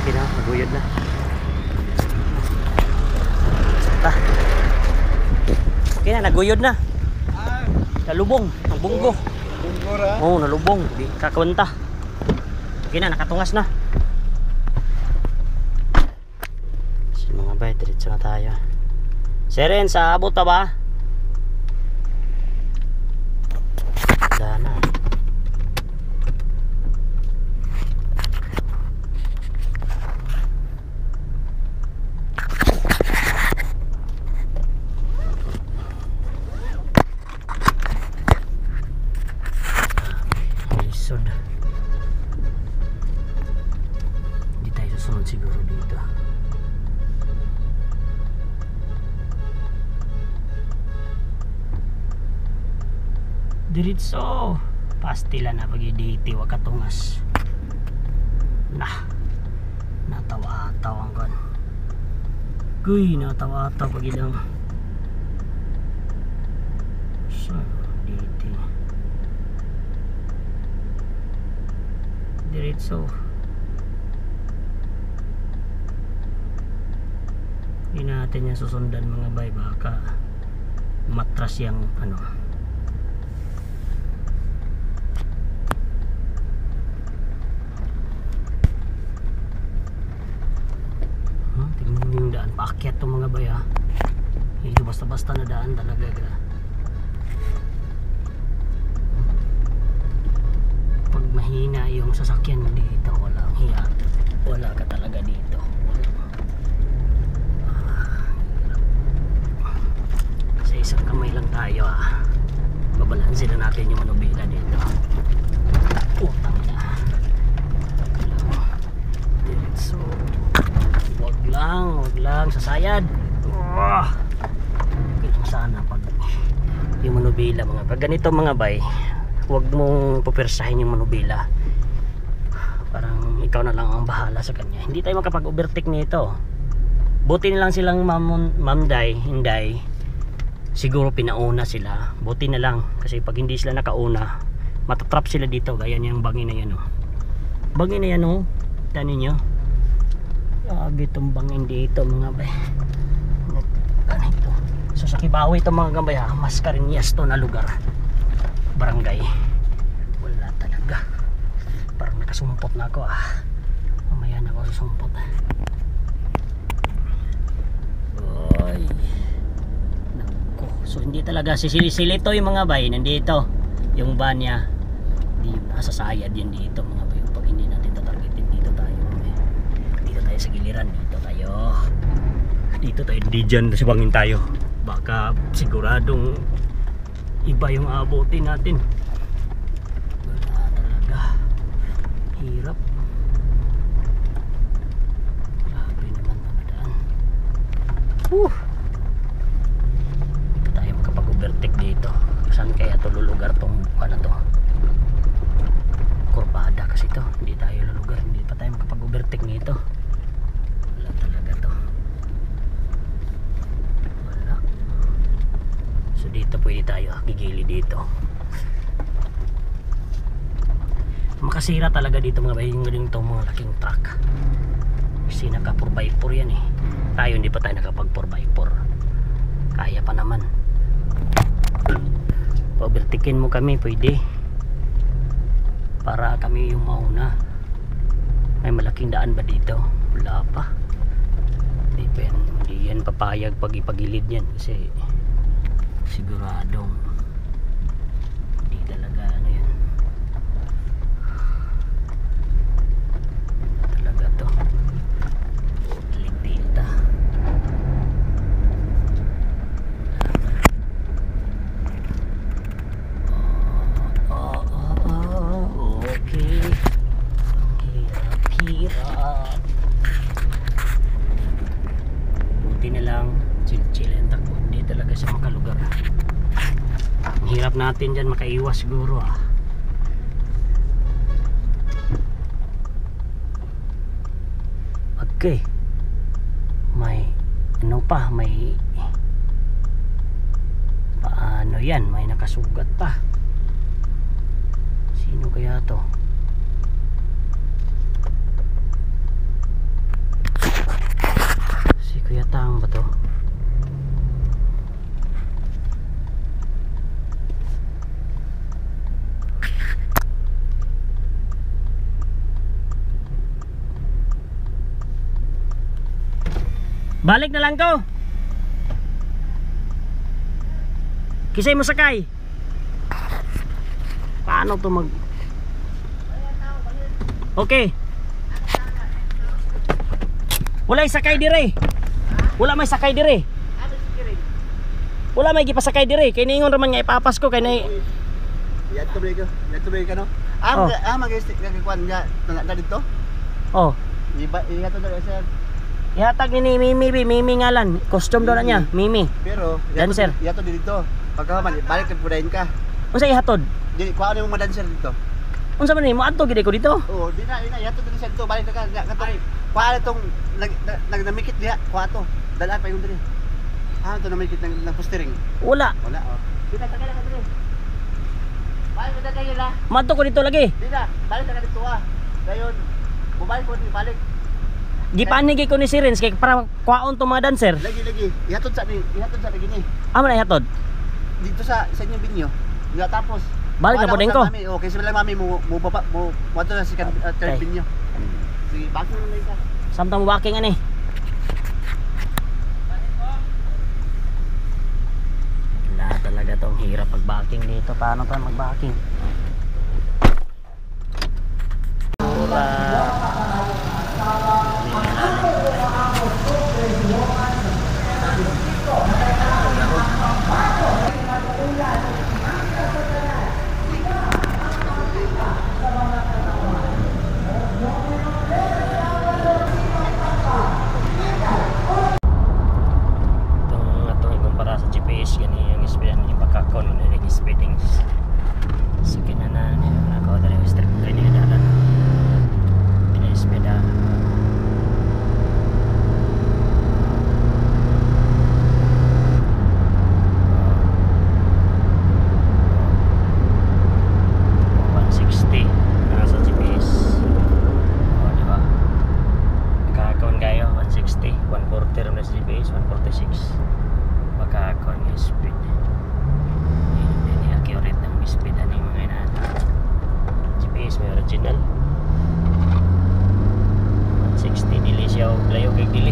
Okay na, naguyod na. Basta. Okay na, naguyod na. Nalubong, ang bunggo. Oo, nalubong. Di kakawanta. Okay na, nakatungas na. So, mga bay, diretso na tayo. Seren, sa abot na ba? Wala na. Hindi tayo susunod siguro dito. Diretso pastila na pag diti wag katungas nah natawa-taw ang kan kuy natawa-taw pag ilang so diti diretso hindi natin yan susundan mga bay baka matras yung ano. Tingnan mo yung daan, paakyat itong mga bay ha. Hindi basta-basta na daan talaga. Pag mahina yung sasakyan dito, walang hiya. Wala ka talaga dito. Sa isang kamay lang tayo ha. Babalansin na natin yung manubila dito. Utang na. So wag lang sasayad. Okay lang sana pag yung manubila mga pag ganito mga bay, wag mong pupersahin yung manubila. Parang ikaw na lang ang bahala sa kanya. Hindi tayo makapag-overtake nito. Buti na lang silang mamday, hinday. Siguro pinauna sila. Buti na lang kasi pag hindi sila nakauna, matatrap sila dito. Gaya niyang bangin na yan oh. Bangin na yan oh. Tanin nyo. Grabe itong bangin dito mga bay. Ganito. So sa Kibawe ito mga gambay ha. Mascareñas to na lugar. Barangay. Wala talaga. Parang nakasumpot na ako ah. Mamaya na ako susumpot. Oy. Nako. So hindi talaga sisili-sili to yung mga bay. Nandito. Yung van niya. Hindi nasasayad yun dito mga bay. Pag hindi natin tatargetin dito tayo. Sa giliran dito tayo di dyan sa bangin tayo baka siguradong iba yung abutin natin. Wala talaga, hirap, grabe naman mga daan. Dito tayo makapag-overtake dito. Saan kaya to lulugar tong ano to kurbada kasi to hindi tayo lulugar, hindi pa tayo makapag-overtake nito. Dito pwede tayo gigili dito. Makasira talaga dito mga bay yung mga laking truck kasi naka 4x4 yan eh. Tayo hindi pa tayo nakapag 4x4. Kaya pa naman. Pa-overtakein mo kami pwede para kami yung mauna. May malaking daan ba dito? Wala pa. Hindi yan papayag pag ipagilid yan kasi siguradong hindi talaga ano yan talaga to ligpita. Okay, hirap buti na lang chill ang takbo, hindi talaga siya makalugar. Ang hirap natin dyan makaiwas siguro ah. Okay, may ano pa, may paano yan, may nakasugat pa. Sino kaya to? Balik na lang ko. Kisay mo sakay. Paano to mag... Okay. Wala sakay dire. Wala may sakay dire. Wala may gipasakay dire. Kay ningon raman nga ipapas ko kay nay. Yato break ka no. Mag-stick ka kwan nga na dito. Oh. Iyato na sir. Ihatag ni Mimi ngalan. Costume daw na niya, Mimi. Pero dancer. Iyato dito. Pagkaman balik ka pudayin ka. Unsa ihatod? Dili kuha mo dancer dito. Unsa man ni mo adto gid ko dito? Oo, di na iyato dito dito balik ka katong kuha itong namikit diha, kuha to. Dalaan pa yung diri. To namikit ng postering. Wala. Wala oh. Kita tagay ka diri. Balik na kayo la. Madto ko dito lagi. Di na, balik ka dito Dayon, bubalik ko balik. Gipanig ko ni Sirens kay para kwaon to mga dancer. Lagi. Ihatod sa lagi ni. Amo na ihatod. Dito sa inyong binyo. Nga tapos balik na po din ko. Okay, sila mami mo baba mo wato na si third binyo. Sige, bako na lang ka. Samtang mo walking ani. Wala talaga tong hirap pag-backing dito. Paano pa mag-backing? Pura. Speeding sa kinanan ako dari strip train ni dalan pinaspeda nasa GPS diba makakakon kayo 160 140 na sa GPS 146 makakakon yung speed accurate ng speed ano yung mga inaano GPS may original 160 dili siya o layo kay dili